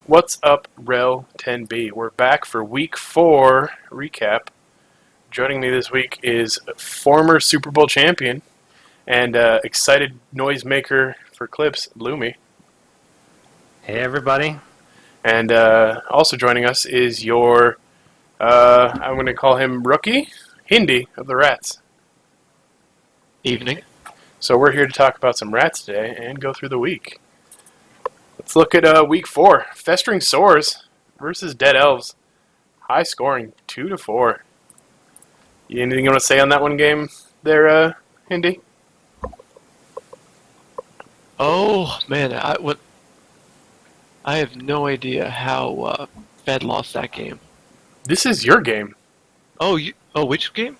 What's up, REL 10B? We're back for week 4 recap. Joining me this week is former Super Bowl champion and excited noisemaker for clips, Loomy. Hey, everybody. And also joining us is your, I'm going to call him rookie, Hindi of the Rats. Evening. So we're here to talk about some rats today and go through the week. Let's look at week 4. Festering Sores versus Dead Elves. High scoring, 2-4. Anything you want to say on that one game there, Hindi? Oh man, I have no idea how Fed lost that game. This is your game. Which game?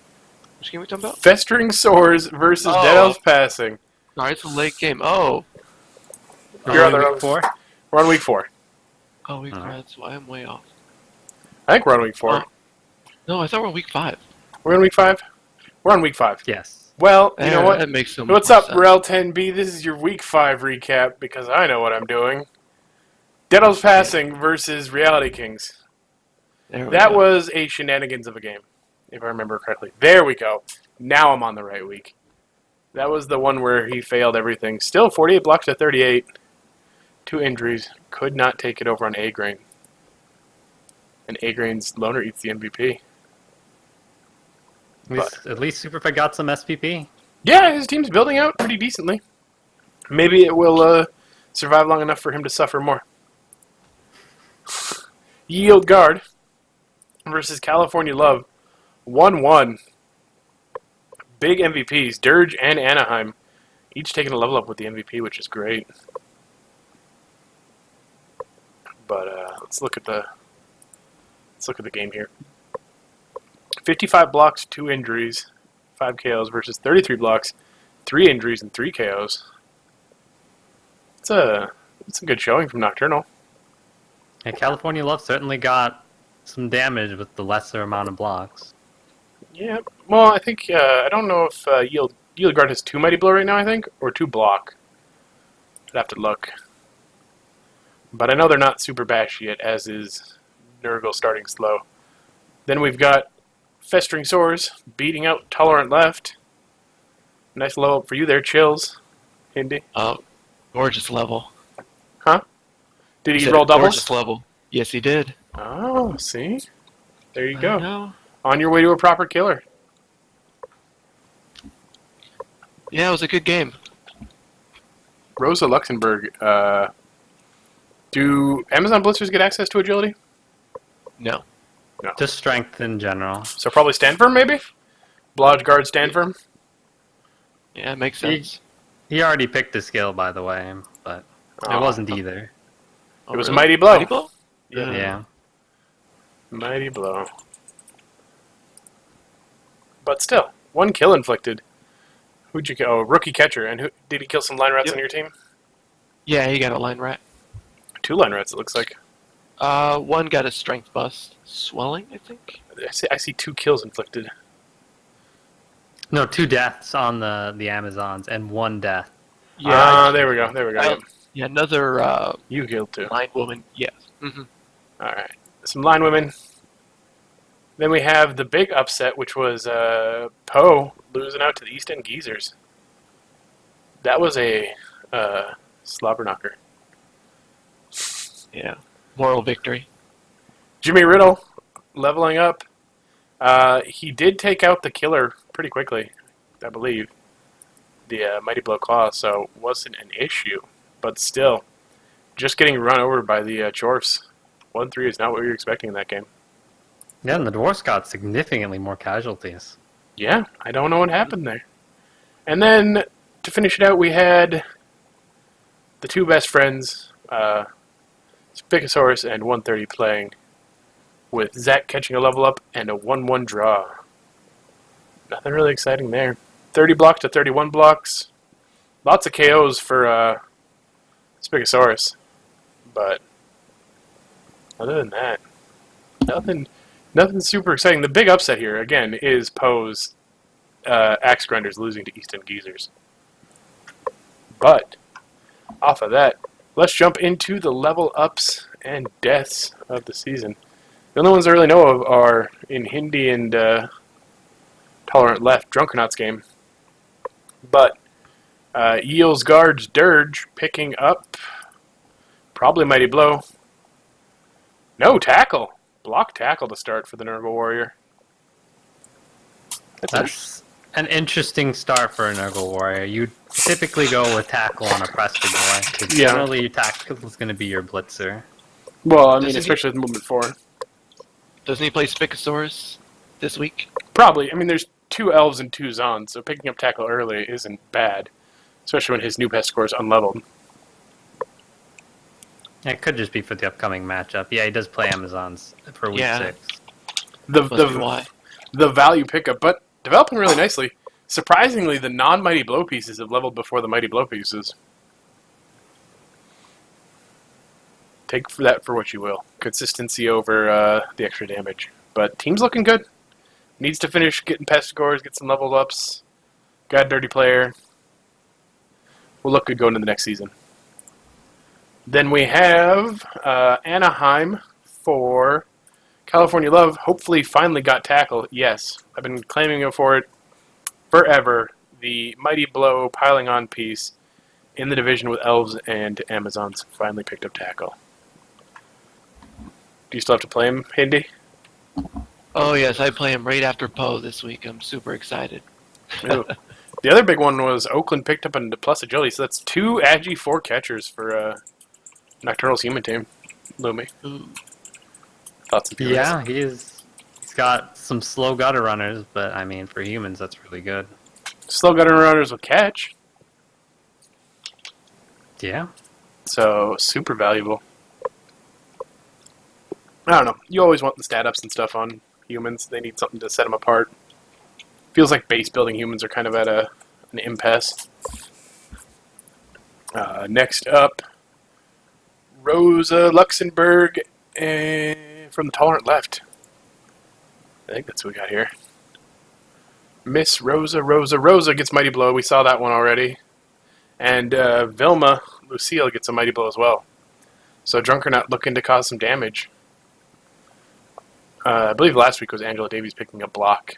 Which game are we talking about? Festering Sores versus Dead Elves Passing. Sorry, it's a late game. Oh, You're on week 4? We're on week 4. week 4. That's why I'm way off. I think we're on week 4. No, I thought we're on week 5. We're on week 5? We're on week 5. Yes. Well, you know what? That makes so much What's more up, sense. REL 10B? This is your week 5 recap because I know what I'm doing. Dead Elves Passing versus Reality Kings. There we That go. was a shenanigans of a game, if I remember correctly. There we go. Now I'm on the right week. That was the one where he failed everything. Still 48 blocks to 38. 2 injuries. Could not take it over on A-Grain. And A-Grain's loner eats the MVP. At least Superfed got some SPP. Yeah, his team's building out pretty decently. Maybe it will survive long enough for him to suffer more. Yield Guard versus California Love. 1-1. Big MVPs, Dirge and Anaheim, each taking a level up with the MVP, which is great. But let's look at the game here. 55 blocks, 2 injuries, 5 KOs versus 33 blocks, 3 injuries and 3 KOs. It's a good showing from Nocturnal. And California Love certainly got some damage with the lesser amount of blocks. Yeah, well, I think I don't know if Yield Guard has 2 Mighty Blow right now, I think, or 2 Block. I'd have to look. But I know they're not super bashy yet, as is Nurgle starting slow. Then we've got Festering Sores beating out Tolerant Left. Nice level up for you there, Chills. Hindi. Gorgeous level. Huh? Did he Said roll doubles? Gorgeous level. Yes, he did. Oh, see? There you I go. know. On your way to a proper killer. Yeah, it was a good game. Rosa Luxembourg. Do Amazon Blitzers get access to agility? No. No. Just strength in general. So probably stand firm, maybe? Blodge Guard stand firm? Yeah, it makes sense. He already picked a skill, by the way, but it wasn't either. Oh, It was really? Mighty Blow. Mighty Blow? Yeah. Mighty Blow. But still, 1 kill inflicted. Who'd you kill? Oh, rookie catcher. And who did he kill some line rats Yep. on your team? Yeah, he got a line rat. 2 line rats, it looks like. One got a strength bust. Swelling, I think? I see 2 kills inflicted. No, 2 deaths on the Amazons and 1 death. Yeah. There we go. There we go. Yep. Yeah, another You killed 2. line woman. Yes. Mm-hmm. Alright. Some line women. Then we have the big upset, which was Poe losing out to the East End Geezers. That was a slobber knocker. Yeah. Moral victory. Jimmy Riddle leveling up. He did take out the killer pretty quickly, I believe. The Mighty Blow Claw, so wasn't an issue. But still, just getting run over by the Chorfs. 1-3 is not what we were expecting in that game. Yeah, and the Dwarfs got significantly more casualties. Yeah, I don't know what happened there. And then, to finish it out, we had the 2 best friends, Spicosaurus and 130 playing, with Zach catching a level up and a 1-1 draw. Nothing really exciting there. 30 blocks to 31 blocks. Lots of KOs for Spicosaurus. But other than that, nothing super exciting. The big upset here, again, is Poe's Axe Grinders losing to East End Geezers. But off of that, let's jump into the level ups and deaths of the season. The only ones I really know of are in Hindi and Tolerant Left, Drunkernauts game. But Eels Guards Dirge picking up probably Mighty Blow. No tackle. Block tackle to start for the Nurgle Warrior. That's an interesting start for a Nurgle Warrior. You typically go with tackle on a Presta guy, because Yeah. generally your tackle is going to be your blitzer. Well, I mean, Doesn't he- especially with movement 4. Doesn't he play Spicosaurus this week? Probably. I mean, there's 2 Elves and 2 Zons, so picking up tackle early isn't bad. Especially when his new pest score is unleveled. It could just be for the upcoming matchup. Yeah, he does play Amazons for week Yeah. 6. Must be why. The value pickup, but developing really nicely. Surprisingly, the non-Mighty Blow pieces have leveled before the Mighty Blow pieces. Take that for what you will. Consistency over the extra damage. But team's looking good. Needs to finish getting pest scores, get some level ups. Got a dirty player. Will look good going into the next season. Then we have Anaheim for California Love. Hopefully finally got tackle. Yes, I've been claiming for it forever. The Mighty Blow piling on piece in the division with Elves and Amazons finally picked up tackle. Do you still have to play him, Hindi? Oh yes, I play him right after Poe this week. I'm super excited. Ooh. The other big one was Oakland picked up a plus agility, so that's 2 Agi 4 catchers for Nocturnal's human team. Lumi. Ooh. Thoughts and feelings? Yeah, he's got some slow gutter runners, but I mean, for humans, that's really good. Slow gutter runners will catch, Yeah. so super valuable. I don't know. You always want the stat ups and stuff on humans. They need something to set them apart. Feels like base building humans are kind of at an impasse. Next up, Rosa Luxembourg from the Tolerant Left. I think that's what we got here. Miss Rosa gets Mighty Blow. We saw that one already. And Vilma Lucille gets a Mighty Blow as well. So Drunkernaut looking to cause some damage. I believe last week was Angela Davies picking up block.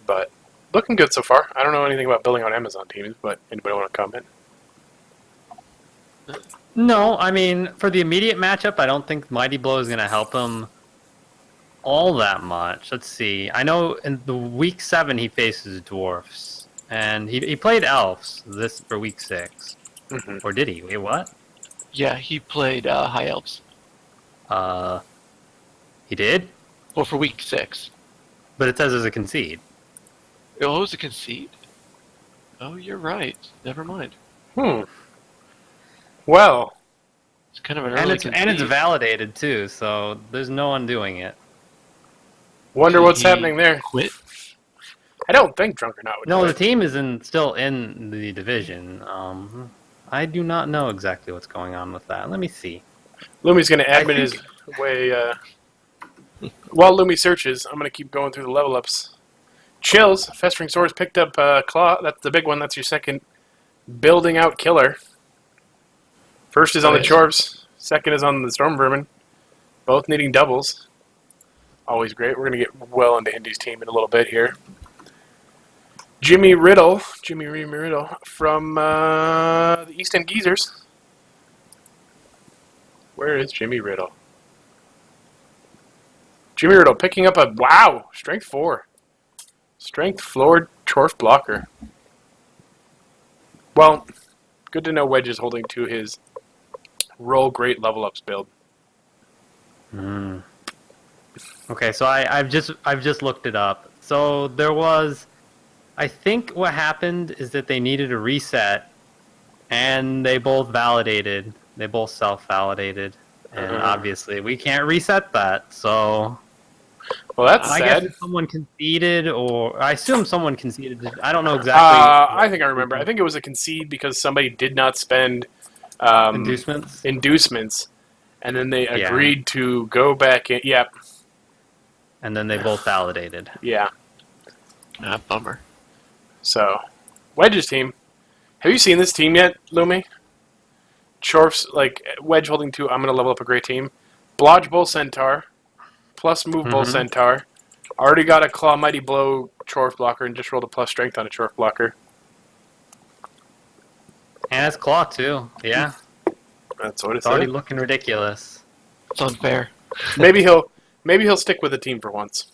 But looking good so far. I don't know anything about building on Amazon teams, but anybody want to comment? No, I mean, for the immediate matchup, I don't think Mighty Blow is going to help him all that much. Let's see. I know in the week 7 he faces dwarfs, and he played elves this for week 6. Mm-hmm. Or did he? Wait, what? Yeah, he played High Elves. He did? Well, for week 6. But it says as a concede. Oh, it was a concede? Oh, you're right. Never mind. Well, It's kind of an And early it's concede. validated too, so there's no undoing it. wonder what's He happening there. Quit? I don't think Drunkernaut would No, the quit. team is still in the division. I do not know exactly what's going on with that. Let me see. Lumi's going to I admin his think- way. While Lumi searches, I'm going to keep going through the level ups. Chills, Festering Swords picked up Claw. That's the big one. That's your second building out killer. First is on the Nice. Chorps. Second is on the Storm Vermin. Both needing doubles. Always great. We're going to get well into Hindy's team in a little bit here. Jimmy Riddle from the East End Geezers. Where is Jimmy Riddle? Jimmy Riddle picking up a, wow, Strength 4. Strength floored Chorf blocker. Well, good to know Wedge is holding to his roll great level ups build. Okay, so I've just looked it up. So there was, I think what happened is that they needed a reset, and they both validated. They both self-validated, and obviously we can't reset that. So Well, that's I sad. guess someone conceded, or I assume someone conceded. I don't know exactly. I think I remember. I think it was a concede because somebody did not spend inducements, and then they Yeah. agreed to go back in. Yep. And then they both validated. Yeah. Ah, bummer. So, Wedge's team. Have you seen this team yet, Lumi? Chorf's like wedge holding 2. I'm gonna level up a great team. Blodge Bull Centaur, plus move Bull Centaur. Already got a Claw Mighty Blow Chorf blocker and just rolled a plus strength on a Chorf blocker. And it's claw too. Yeah. That's what It's already looking ridiculous. It's unfair. Maybe he'll stick with the team for once.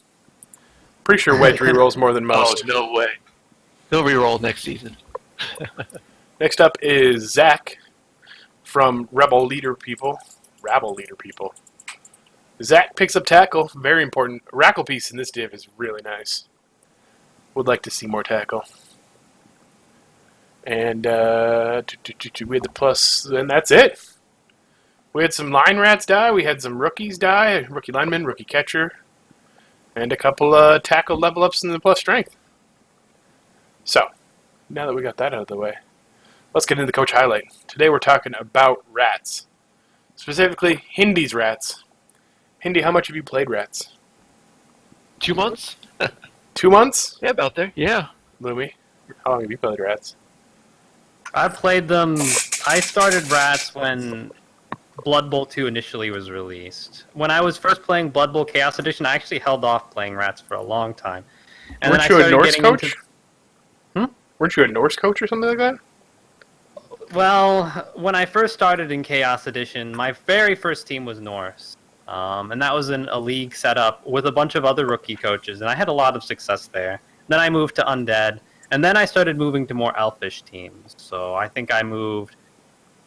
Pretty sure Wedge rerolls more than most. Oh, no way. He'll reroll next season. Next up is Zach from Rabble Leader People. Zach picks up tackle. Very important. Rackle piece in this div is really nice. Would like to see more tackle. And we had the plus, and that's it. We had some line rats die. We had some rookies die. Rookie lineman, rookie catcher, and a couple tackle level ups in the plus strength. So, now that we got that out of the way, let's get into the coach highlight. Today we're talking about rats. Specifically, Hindy's rats. Hindy, how much have you played rats? 2 months? 2 months? Yeah, about there. Yeah. Lumi, how long have you played rats? I played them. I started Rats when Blood Bowl 2 initially was released. When I was first playing Blood Bowl Chaos Edition, I actually held off playing Rats for a long time. And Weren't then you I a started Norse getting coach? Weren't you a Norse coach or something like that? Well, when I first started in Chaos Edition, my very first team was Norse. And that was in a league set up with a bunch of other rookie coaches, and I had a lot of success there. Then I moved to Undead, and then I started moving to more Elfish teams. So I think I moved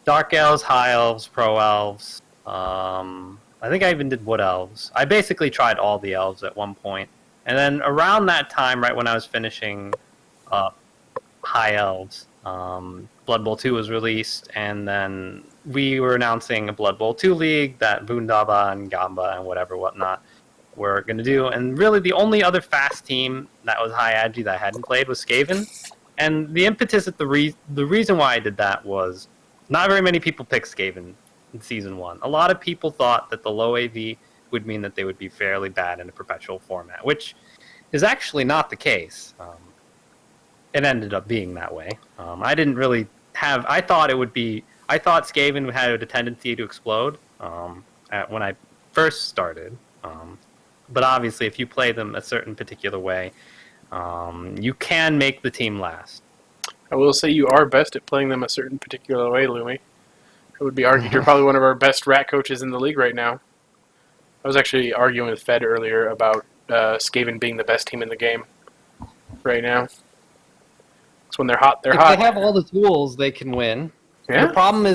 Dark Elves, High Elves, Pro Elves. I think I even did Wood Elves. I basically tried all the Elves at one point. And then around that time, right when I was finishing High Elves, Blood Bowl 2 was released, and then we were announcing a Blood Bowl 2 league that Vundaba and Gamba and whatnot were going to do. And really the only other fast team that was high agi that I hadn't played was Skaven. And the impetus at the reason why I did that was not very many people picked Skaven in Season 1. A lot of people thought that the low AV would mean that they would be fairly bad in a perpetual format, which is actually not the case. It ended up being that way. I didn't really have... I thought Skaven had a tendency to explode when I first started. But obviously, if you play them a certain particular way, you can make the team last. I will say you are best at playing them a certain particular way, Lumi. It would be argued you're probably one of our best rat coaches in the league right now. I was actually arguing with Fed earlier about Skaven being the best team in the game right now. It's when they're hot, they're hot. If they have all the tools, they can win. Yeah. The problem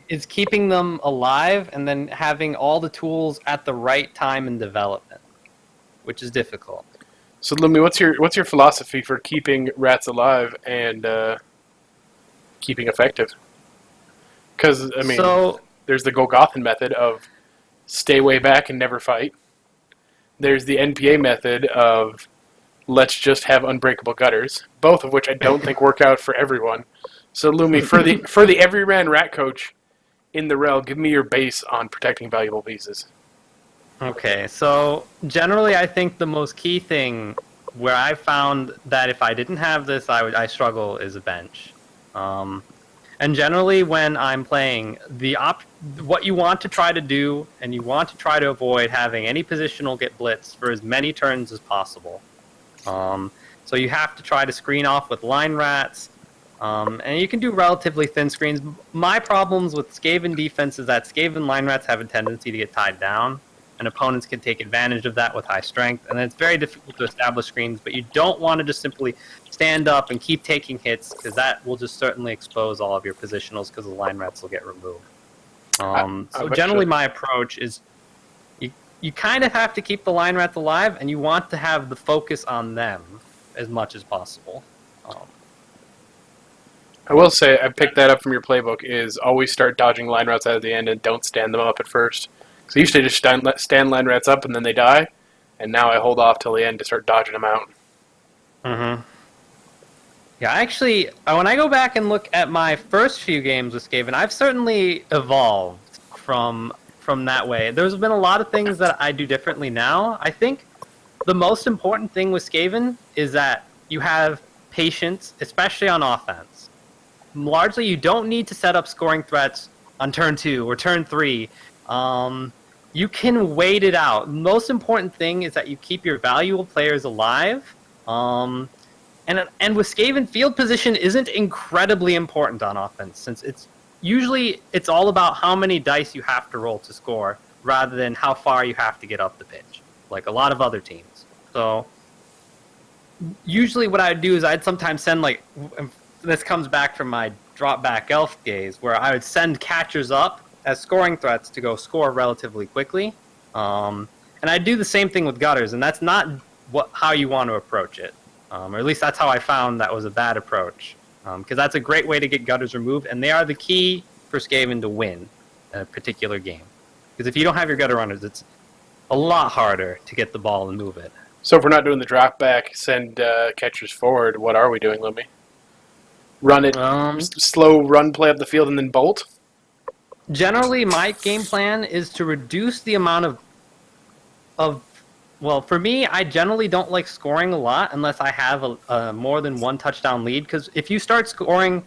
is keeping them alive and then having all the tools at the right time in development, which is difficult. So, Lumi, what's your philosophy for keeping rats alive and keeping effective? Because I mean, there's the Golgothan method of stay way back and never fight. There's the NPA method of let's just have unbreakable gutters, both of which I don't think work out for everyone. So, Lumi, for the every ran rat coach in the REL, give me your base on protecting valuable pieces. Okay, so generally I think the most key thing where I found that if I didn't have this, I struggle is a bench. And generally when I'm playing, what you want to try to do, and you want to try to avoid having any positional get blitzed for as many turns as possible. So you have to try to screen off with line rats, and you can do relatively thin screens. My problems with Skaven defense is that Skaven line rats have a tendency to get tied down, and opponents can take advantage of that with high strength, and it's very difficult to establish screens, but you don't want to just simply stand up and keep taking hits, because that will just certainly expose all of your positionals, because the line rats will get removed. So generally my approach is you kind of have to keep the line rats alive, and you want to have the focus on them as much as possible. I will say, I picked that up from your playbook, is always start dodging line rats out at the end and don't stand them up at first. So I used to just stand line rats up and then they die, and now I hold off till the end to start dodging them out. Mm-hmm. Yeah, actually, when I go back and look at my first few games with Skaven, I've certainly evolved from that way. There's been a lot of things that I do differently now. I think the most important thing with Skaven is that you have patience, especially on offense. Largely, you don't need to set up scoring threats on turn 2 or turn 3, you can wait it out. Most important thing is that you keep your valuable players alive. And with Skaven, field position isn't incredibly important on offense, since it's all about how many dice you have to roll to score, rather than how far you have to get up the pitch, like a lot of other teams. So usually what I'd do is I'd sometimes send, like, this comes back from my drop back elf days, where I would send catchers up as scoring threats to go score relatively quickly. And I'd do the same thing with gutters, and that's not how you want to approach it. Or at least that's how I found that was a bad approach. Because that's a great way to get gutters removed, and they are the key for Skaven to win a particular game. Because if you don't have your gutter runners, it's a lot harder to get the ball and move it. So if we're not doing the drop back, send catchers forward, what are we doing, Lumi? Run it, slow run play up the field, and then bolt? Generally, my game plan is to reduce the amount of well, for me, I generally don't like scoring a lot unless I have a more than one touchdown lead. Because if you start scoring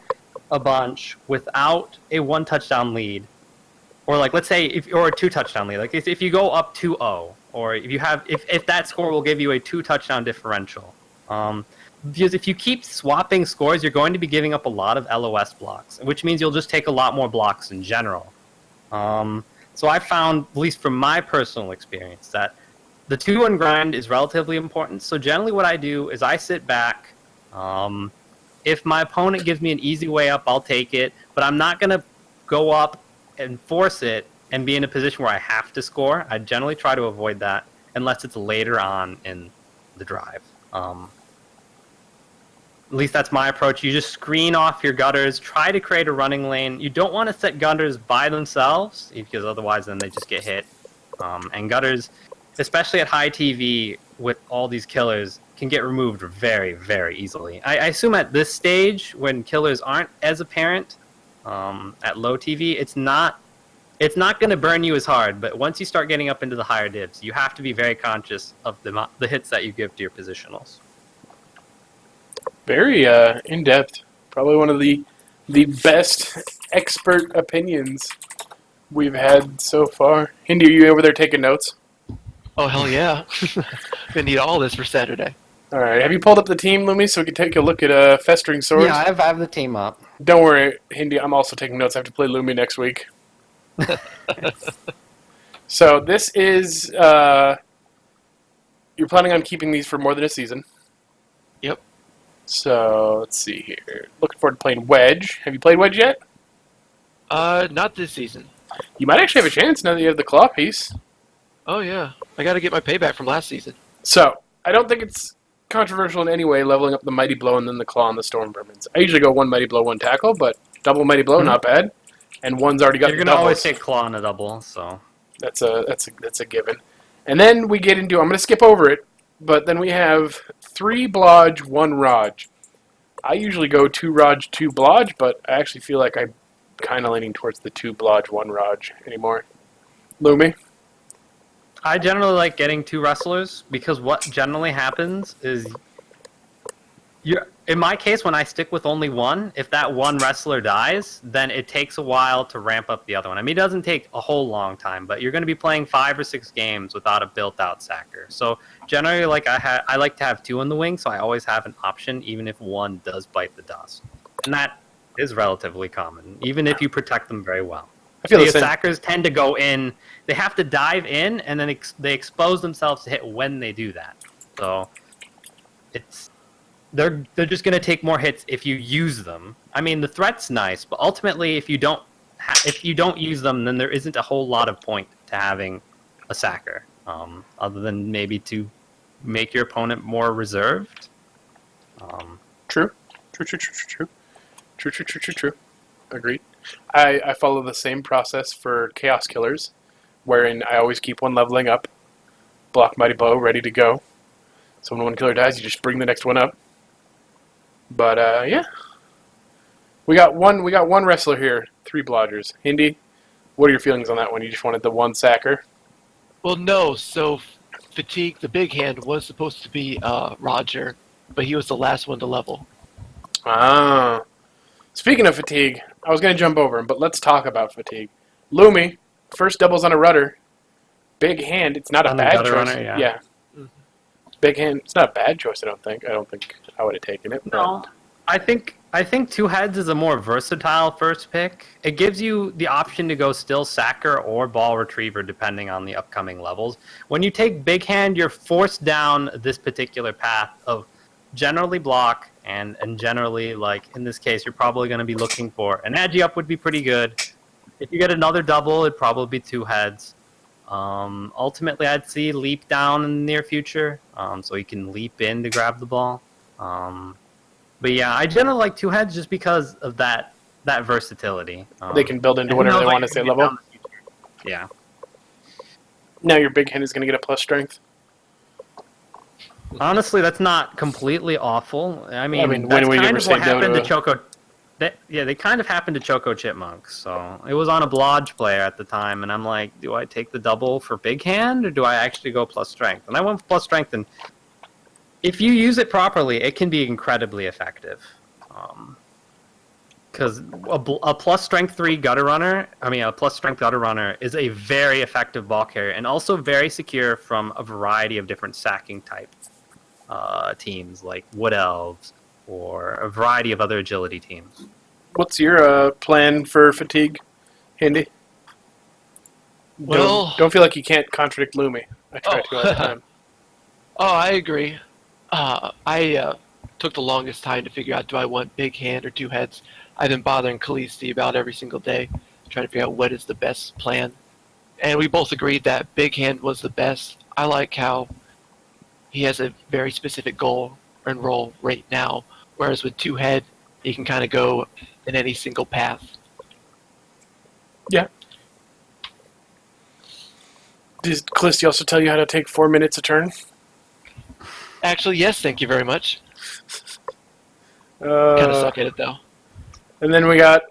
a bunch without a one touchdown lead, or like let's say or a 2 touchdown lead, like if you go up 2-0, or if that score will give you a 2 touchdown differential, because if you keep swapping scores, you're going to be giving up a lot of LOS blocks, which means you'll just take a lot more blocks in general. So I found, at least from my personal experience, that the 2-1 grind is relatively important. So generally what I do is I sit back. If my opponent gives me an easy way up, I'll take it. But I'm not going to go up and force it and be in a position where I have to score. I generally try to avoid that unless it's later on in the drive. At least that's my approach. You just screen off your gutters, try to create a running lane. You don't want to set gutters by themselves, because otherwise then they just get hit. And gutters, especially at high TV with all these killers, can get removed very, very easily. I assume at this stage, when killers aren't as apparent, at low TV, it's not going to burn you as hard. But once you start getting up into the higher divs, you have to be very conscious of the hits that you give to your positionals. Very in-depth. Probably one of the best expert opinions we've had so far. Hindi, are you over there taking notes? Oh, hell yeah. Gonna need all this for Saturday. All right. Have you pulled up the team, Lumi, so we can take a look at Festering Swords? Yeah, I have the team up. Don't worry, Hindi. I'm also taking notes. I have to play Lumi next week. So this is... you're planning on keeping these for more than a season. Yep. So, let's see here. Looking forward to playing Wedge. Have you played Wedge yet? Not this season. You might actually have a chance now that you have the claw piece. Oh, yeah. I gotta get my payback from last season. So, I don't think it's controversial in any way leveling up the Mighty Blow and then the Claw and the Storm Vermins. I usually go 1 Mighty Blow, 1 Tackle, but double Mighty Blow, not bad. And one's already got You're the going to always doubles. take Claw on a double, so... That's a given. And then we get into... I'm going to skip over it, but then we have 3 Blodge, 1 Raj. I usually go 2 Raj, 2 Blodge, but I actually feel like I'm kind of leaning towards the 2 Blodge, 1 Raj anymore. Lumi? I generally like getting 2 wrestlers, because what generally happens is... in my case, when I stick with only 1, if that 1 wrestler dies, then it takes a while to ramp up the other one. I mean, it doesn't take a whole long time, but you're going to be playing 5 or 6 games without a built-out sacker. So generally, like I like to have 2 in the wing, so I always have an option, even if 1 does bite the dust. And that is relatively common, even if you protect them very well. I feel the same. Sackers tend to go in, they have to dive in, and then they expose themselves to hit when they do that. So they're just going to take more hits if you use them. I mean, the threat's nice, but ultimately, if you don't use them, then there isn't a whole lot of point to having a sacker, other than maybe to make your opponent more reserved. True. Agreed. I follow the same process for Chaos Killers, wherein I always keep 1 leveling up, block Mighty Blow, ready to go. So when 1 killer dies, you just bring the next one up. But yeah, we got one wrestler here, 3 Blodgers. Hindi, what are your feelings on that one? You just wanted the 1 sacker? Well, no. So Fatigue, the big hand, was supposed to be Roger, but he was the last one to level. Ah. Speaking of Fatigue, I was going to jump over him, but let's talk about fatigue. Lumi, first doubles on a rudder. Big hand. It's not a On the bad gutter choice. runner, yeah. Big hand. It's not a bad choice, I don't think. I don't think I would have taken it. No, I think two heads is a more versatile first pick. It gives you the option to go still sacker or ball retriever depending on the upcoming levels. When you take big hand, you're forced down this particular path of generally block and generally, like in this case, you're probably going to be looking for an agi up would be pretty good. If you get another double, it'd probably be two heads. Ultimately, I'd see leap down in the near future, so you can leap in to grab the ball. But yeah, I generally like two heads just because of that versatility. They can build into whatever they want to say level. Yeah. Now your big hand is going to get a plus strength. Honestly, that's not completely awful. I mean when that's we kind ever of say what no happened to to Choco. They kind of happened to Choco Chipmunks. So it was on a Blodge player at the time, and I'm like, do I take the double for big hand, or do I actually go plus strength? And I went for plus strength, and if you use it properly, it can be incredibly effective. Because a plus strength 3 gutter runner, a plus strength gutter runner is a very effective ball carrier, and also very secure from a variety of different sacking type teams, like Wood Elves, or a variety of other agility teams. What's your plan for fatigue, Handy? Well, don't feel like you can't contradict Lumi. I try to all the time. Oh, I agree. I took the longest time to figure out, do I want big hand or two heads? I've been bothering Khaleesi about every single day, trying to figure out what is the best plan. And we both agreed that big hand was the best. I like how he has a very specific goal and role right now, whereas with two head, he can kind of go in any single path. Yeah. Does Khaleesi also tell you how to take 4 minutes a turn? Actually, yes, thank you very much. Kind of suck at it, though. And then we got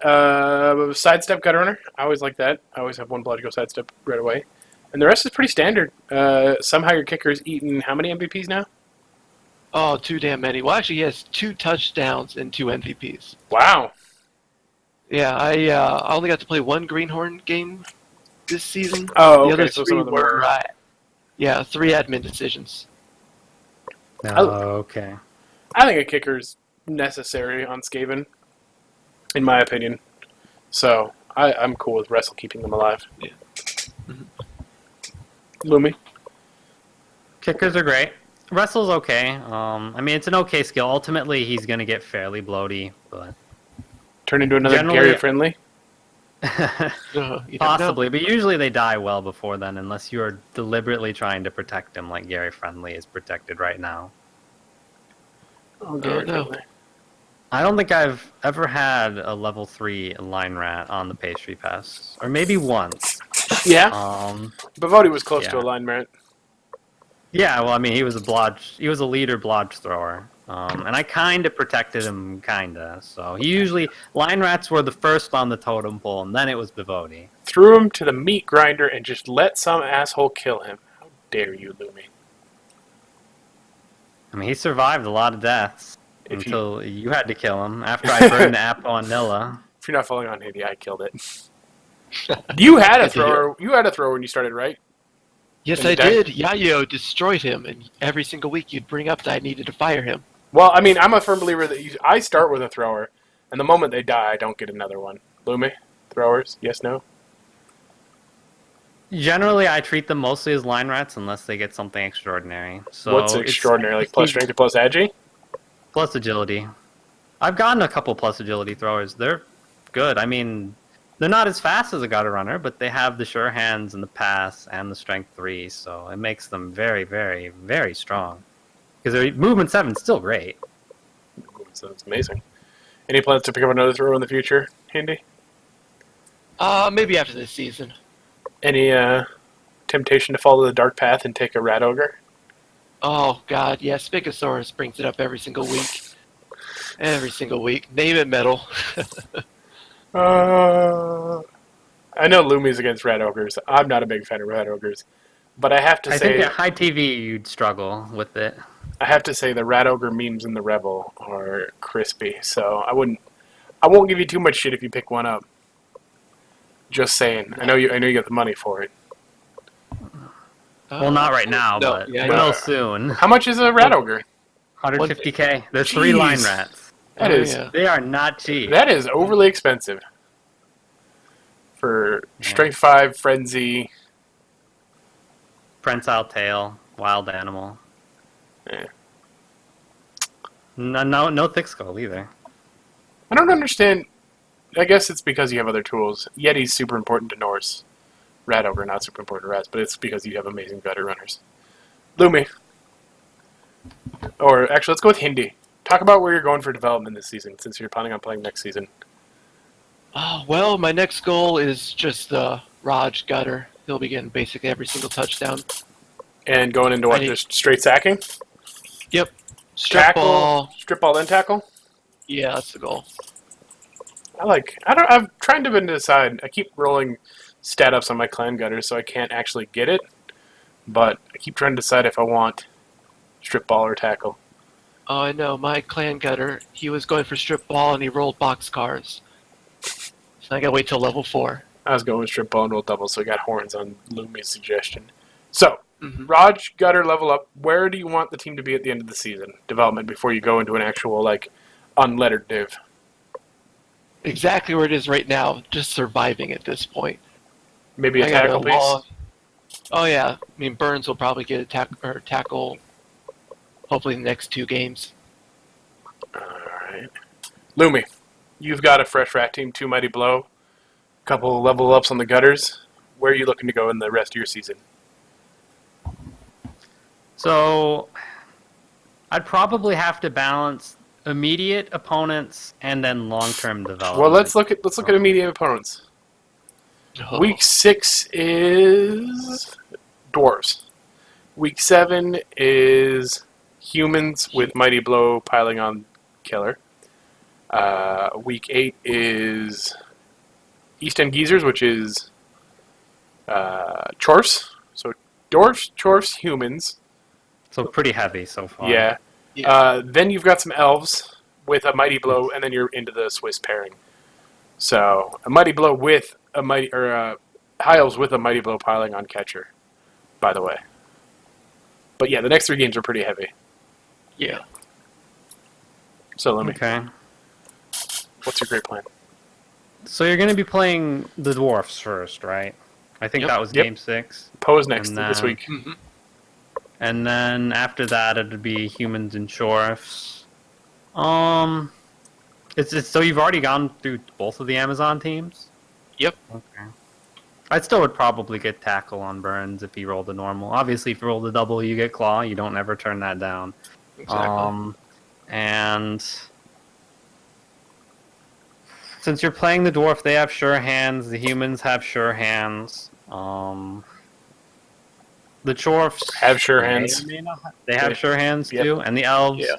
sidestep gutter runner. I always like that. I always have one blood go sidestep right away. And the rest is pretty standard. Somehow your kicker's eaten how many MVPs now? Oh, too damn many. Well, actually, he has 2 touchdowns and 2 MVPs. Wow. Yeah, I only got to play 1 Greenhorn game this season. Oh, okay. The other So 3 some of them were, are... 3 admin decisions. Okay. I think a kicker's necessary on Skaven, in my opinion. So I'm cool with Wrestle keeping them alive. Yeah. Lumi? Kickers are great. Wrestle's okay. It's an okay skill. Ultimately, he's going to get fairly bloaty, but... Turn into another Generally- Gary Friendly? You never know. Possibly, but usually they die well before then, unless you're deliberately trying to protect them like Gary Friendly is protected right now. Oh, Gary no. Friendly. I don't think I've ever had a level 3 line rat on the pastry pass. Or maybe once. Yeah? Bavoti was close to yeah. a line merit. Yeah, well, he was a leader blodge thrower. And I kind of protected him, So he usually, line rats were the first on the totem pole, and then it was Bavoti. Threw him to the meat grinder and just let some asshole kill him. How dare you, Lumi? He survived a lot of deaths If until you had to kill him after I burned the app on Nilla. If you're not following on Handy, I killed it. You had a Good to hear. thrower. You had a thrower when you started, right? Yes, In I the deck? did. Yayo destroyed him, and every single week you'd bring up that I needed to fire him. Well, I'm a firm believer that I start with a thrower, and the moment they die, I don't get another one. Lumi? Throwers? Yes, no? Generally, I treat them mostly as line rats unless they get something extraordinary. So What's it's- extraordinary? Like plus strength or plus agi? Plus agility. I've gotten a couple plus agility throwers. They're good. They're not as fast as a gutter runner, but they have the sure hands and the pass and the strength 3, so it makes them very, very, very strong. Because their movement 7 is still great. So it's amazing. Any plans to pick up another thrower in the future, Handy? Maybe after this season. Any temptation to follow the dark path and take a rat ogre? Oh, God, yeah, Spigosaurus brings it up every single week. Every single week. Name it metal. I know Lumi's against rat ogres. I'm not a big fan of rat ogres. But I have to I say... think at high TV you'd struggle with it. I have to say the rat ogre memes in the Rebel are crispy, so I wouldn't I won't give you too much shit if you pick one up. Just saying. I know you got the money for it. Well, not right now, no, but yeah, will soon. How much is a rat ogre? 150k. There's 3 line Jeez. rats. That is yeah. They are not cheap. that is overly expensive for strength 5 frenzy. Prehensile tail, wild animal. Yeah. No thick skull either. I don't understand. I guess it's because you have other tools. Yeti's super important to Norse. Rat ogre not super important to rats, but it's because you have amazing gutter runners. Lumi. Or actually, let's go with Hindi. Talk about where you're going for development this season, since you're planning on playing next season. Oh, well, my next goal is just the Raj gutter. He'll be getting basically every single touchdown. And going into what? Just straight sacking? Yep. Strip ball. Strip ball, then tackle? Yeah, that's the goal. I'm trying to decide. I keep rolling stat ups on my clan gutters, so I can't actually get it. But I keep trying to decide if I want strip ball or tackle. Oh, I know. My clan gutter, he was going for strip ball and he rolled boxcars. So I gotta wait till level 4. I was going with strip ball and roll double, so I got horns on Lumi's suggestion. So, Mm-hmm. Raj, gutter, level up. Where do you want the team to be at the end of the season? Development before you go into an actual, unlettered div. Exactly where it is right now, just surviving at this point. Maybe a I got tackle piece? Oh yeah, I mean Burns will probably get a tackle. Hopefully in the next 2 games. Alright. Lumi, you've got a fresh rat team, 2 mighty blow, couple level ups on the gutters. Where are you looking to go in the rest of your season? So, I'd probably have to balance immediate opponents and then long-term development. Well, let's look at immediate opponents. Oh. Week 6 is dwarves. Week 7 is humans with mighty blow piling on killer. Week 8 is East End geezers, which is chorfs. So dwarfs, chorfs, humans. So pretty heavy so far. Yeah. Yeah. Then you've got some elves with a mighty blow, and then you're into the Swiss pairing. So a mighty blow with a mighty, or high elves with a mighty blow piling on catcher. By the way. But yeah, the next 3 games are pretty heavy. Yeah. So let me. Okay. What's your great plan? So you're going to be playing the dwarfs first, right? I think Yep. that was Yep. game 6. Pose next And, this week. Mm-hmm. And then after that, it'd be humans and chorfs. It's so you've already gone through both of the Amazon teams? Yep. Okay. I still would probably get tackle on Burns if he rolled a normal. Obviously, if you roll the double, you get claw. You don't ever turn that down. Exactly. And since you're playing the dwarf, they have sure hands. The humans have sure hands. The chorfs Have sure may hands. or may not they have Yeah. sure hands Yep. too, and the elves Yeah.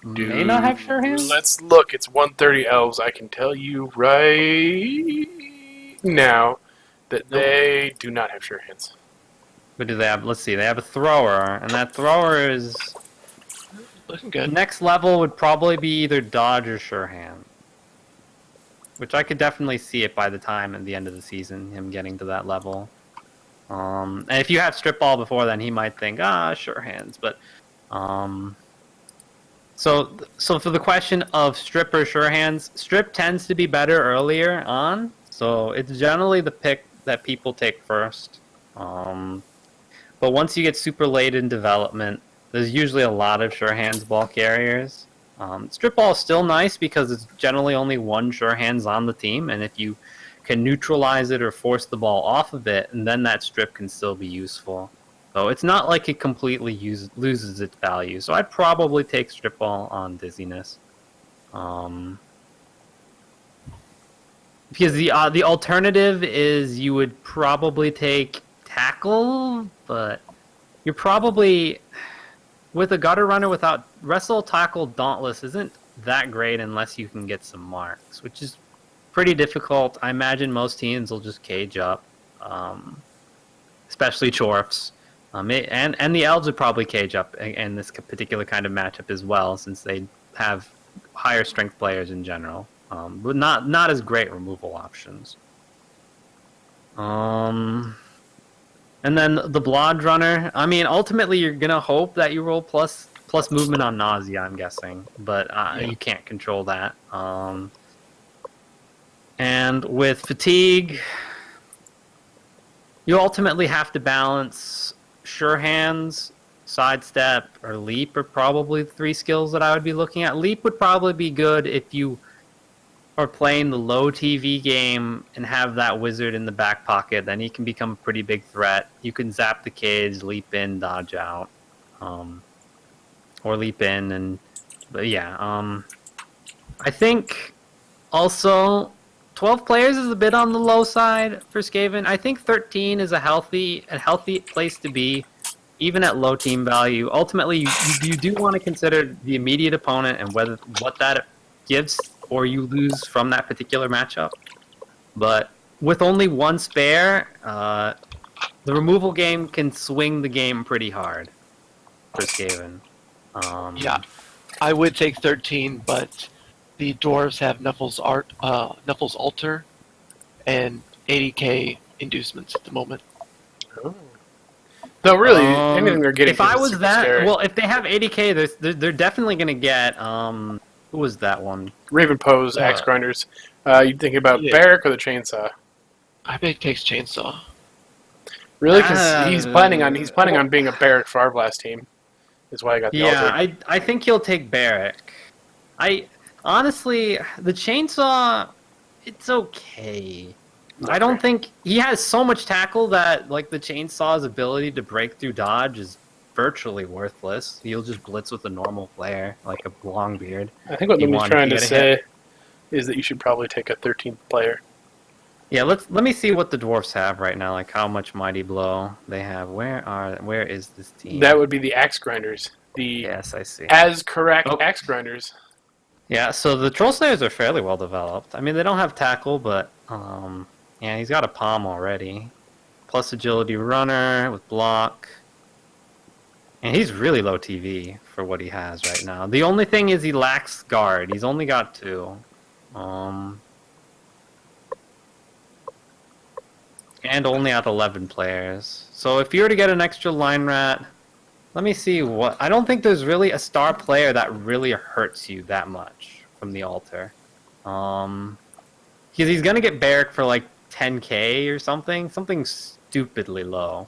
may not have sure hands. Let's look. It's 130 elves. I can tell you right now that they do not have sure hands. But do they have? Let's see. They have a thrower, and that thrower is Looking good. next level would probably be either dodge or sure hand. Which I could definitely see it by the time at the end of the season, him getting to that level. And if you have strip ball before then, he might think, sure hands. But so for the question of strip or sure hands, strip tends to be better earlier on. So it's generally the pick that people take first. But once you get super late in development, there's usually a lot of sure hands ball carriers. Strip ball is still nice because it's generally only one sure hands on the team, and if you can neutralize it or force the ball off of it, and then that strip can still be useful. So it's not like it completely loses its value. So I'd probably take strip ball on dizziness. Because the alternative is you would probably take tackle, but you're probably with a gutter runner without wrestle, tackle, dauntless isn't that great unless you can get some marks, which is pretty difficult. I imagine most teams will just cage up, especially chorfs, and the elves would probably cage up in this particular kind of matchup as well, since they have higher strength players in general. but not as great removal options. And then the Blodge Runner. I mean, ultimately, you're gonna hope that you roll plus movement on nausea. I'm guessing, but you can't control that. And with fatigue, you ultimately have to balance sure hands, sidestep, or leap are probably the 3 skills that I would be looking at. Leap would probably be good if you are playing the low TV game and have that wizard in the back pocket. Then he can become a pretty big threat. You can zap the cage, leap in, dodge out, or leap in, and but yeah. I think also 12 players is a bit on the low side for Skaven. I think 13 is a healthy place to be, even at low team value. Ultimately, you do want to consider the immediate opponent and what that gives or you lose from that particular matchup. But with only 1 spare, the removal game can swing the game pretty hard for Skaven. Yeah, I would take 13, but the dwarves have Nuffle's Altar and 80k inducements at the moment. Oh. No, really, anything they're getting. If I was that, scary. well, if they have 80k, they're definitely going to get. Who was that one? Raven Pose, Axe Grinders. You thinking about Barrack or the Chainsaw? I bet he takes Chainsaw. Really, because he's planning on being a Barrack for our blast team. Is why I got the altar. Yeah, I think he'll take Barrack. Honestly, the Chainsaw, it's okay. I don't think he has so much tackle that like the Chainsaw's ability to break through dodge is virtually worthless. He'll just blitz with a normal player, like a long beard. I think what Lumi's trying to say is that you should probably take a 13th player. Yeah, let me see what the dwarfs have right now, like how much Mighty Blow they have. Where is this team? That would be the Axe Grinders. Yes, I see. As correct Axe Grinders. Yeah, so the Troll Slayers are fairly well developed. I mean, they don't have tackle, but yeah, he's got a palm already. Plus agility runner with block. And he's really low TV for what he has right now. The only thing is he lacks guard. He's only got 2. And only at 11 players. So if you were to get an extra line rat, let me see what... I don't think there's really a star player that really hurts you that much from the altar. Because he's going to get Barrack for like 10k or something. Something stupidly low.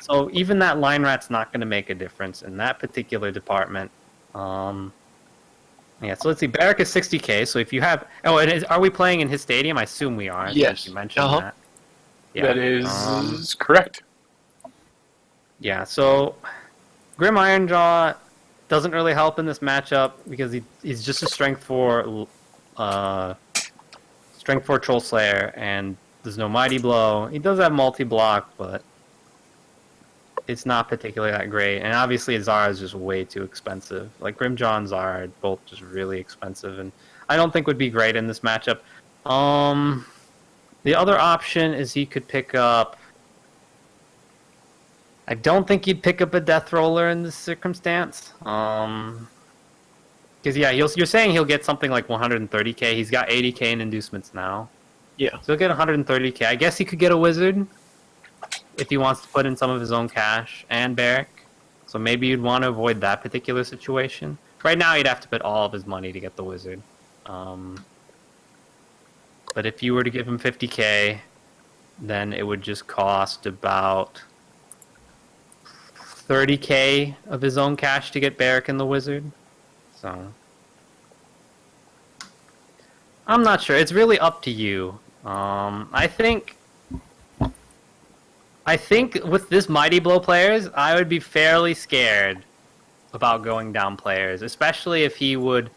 So even that line rat's not going to make a difference in that particular department. Yeah, so let's see. Barrack is 60k. So if you have... Oh, are we playing in his stadium? I assume we are. Yes. You mentioned that. Yeah. That is correct. Yeah, so Grim Ironjaw doesn't really help in this matchup because he's just a strength 4 Troll Slayer, and there's no Mighty Blow. He does have multi-block, but it's not particularly that great. And obviously Zara is just way too expensive. Like Grimjaw and Zara are both just really expensive, and I don't think would be great in this matchup. The other option is he could pick up... I don't think he'd pick up a Death Roller in this circumstance. Because, yeah, you're saying he'll get something like 130k. He's got 80k in inducements now. Yeah. So he'll get 130k. I guess he could get a Wizard if he wants to put in some of his own cash and Barrack. So maybe you'd want to avoid that particular situation. Right now, he'd have to put all of his money to get the Wizard. But if you were to give him 50k, then it would just cost about 30k of his own cash to get Barrack and the Wizard. So I'm not sure. It's really up to you. I think with this Mighty Blow players, I would be fairly scared about going down players, especially if he would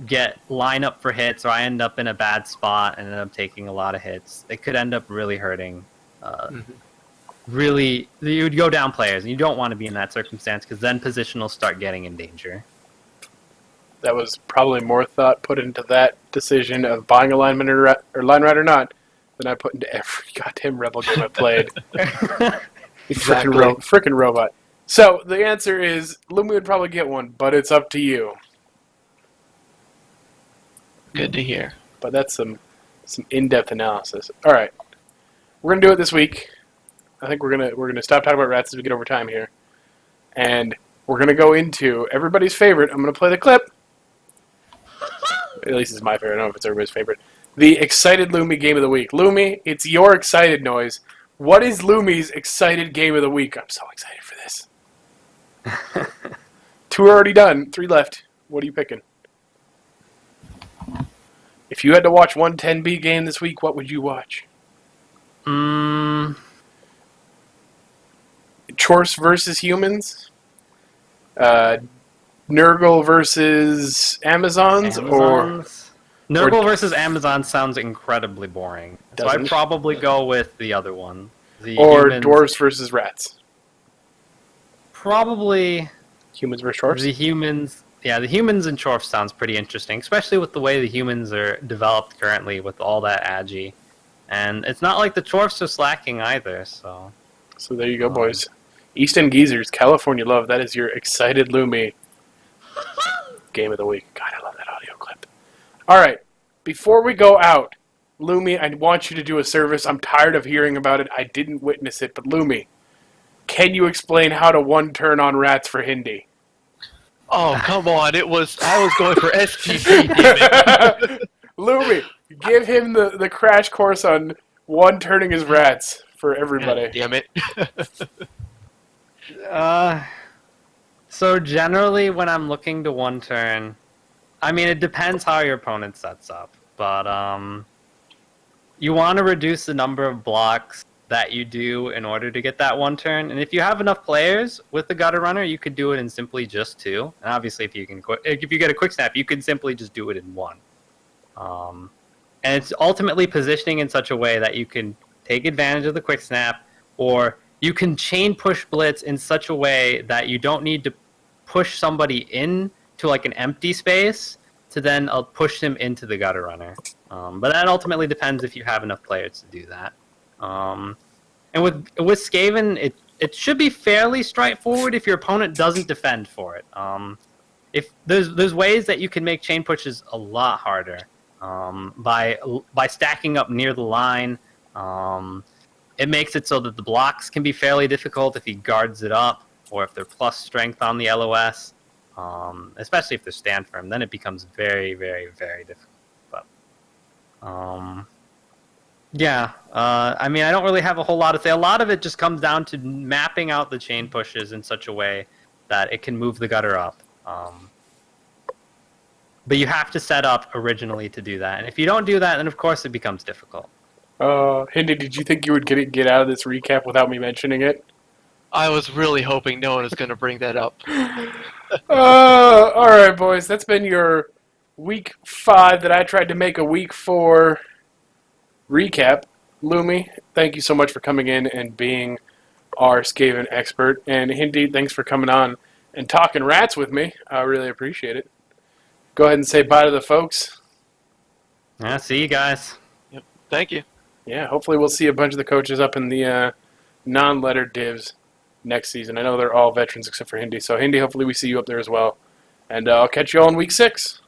get lineup for hits or I end up in a bad spot and end up taking a lot of hits. It could end up really hurting. Really, you would go down players, and you don't want to be in that circumstance because then position will start getting in danger. That was probably more thought put into that decision of buying a lineman or line rat or not than I put into every goddamn Rebel game I played. Exactly. Frickin' robot. So the answer is Lumi would probably get one, but it's up to you. Good to hear. But that's some in-depth analysis. All right, we're gonna do it this week. I think we're gonna stop talking about rats as we get over time here, and we're gonna go into everybody's favorite. I'm gonna play the clip. At least it's my favorite. I don't know if it's everybody's favorite. The excited Lumi game of the week. Lumi, it's your excited noise. What is Lumi's excited game of the week? I'm so excited for this. 2 are already done. 3 left. What are you picking? If you had to watch one 10B game this week, what would you watch? Chorse versus humans? Nurgle versus Amazons? Nurgle versus Amazon sounds incredibly boring. So Doesn't I'd it? Probably go with the other one. Or dwarves versus rats? Probably Humans versus dwarves? the humans. Yeah, the humans and Chorf sounds pretty interesting, especially with the way the humans are developed currently with all that agi. And it's not like the Chorfs are slacking either, so... So there you go, boys. East End Geezers, California Love. That is your excited Lumi game of the week. God, I love that audio clip. All right, before we go out, Lumi, I want you to do a service. I'm tired of hearing about it. I didn't witness it, but Lumi, can you explain how to one turn on rats for Hindi? Oh, come on. I was going for SGP, damn it. Lumi, give him the crash course on one turning his rats for everybody. Damn it. So generally when I'm looking to one turn, I mean, it depends how your opponent sets up, but you want to reduce the number of blocks that you do in order to get that one turn. And if you have enough players with the gutter runner, you could do it in simply just 2. And obviously, if you get a quick snap, you can simply just do it in 1. And it's ultimately positioning in such a way that you can take advantage of the quick snap, or you can chain push blitz in such a way that you don't need to push somebody in to like an empty space to then push them into the gutter runner. But that ultimately depends if you have enough players to do that. And with Skaven, it should be fairly straightforward if your opponent doesn't defend for it. If there's ways that you can make chain pushes a lot harder by stacking up near the line. It makes it so that the blocks can be fairly difficult if he guards it up, or if they're plus strength on the LOS, especially if they're stand firm. Then it becomes very, very, very difficult. But yeah, I mean, I don't really have a whole lot to say. A lot of it just comes down to mapping out the chain pushes in such a way that it can move the gutter up. But you have to set up originally to do that. And if you don't do that, then of course it becomes difficult. Hindi, did you think you would get out of this recap without me mentioning it? I was really hoping no one was going to bring that up. All right, boys. That's been your week 5 that I tried to make a week 4 recap. Lumi, thank you so much for coming in and being our Skaven expert. And Hindi, thanks for coming on and talking rats with me. I really appreciate it. Go ahead and say bye to the folks. Yeah, see you guys. Yep. Thank you. Yeah, hopefully we'll see a bunch of the coaches up in the non-lettered divs next season. I know they're all veterans except for Hindi. So Hindi, hopefully we see you up there as well. And I'll catch you all in week 6.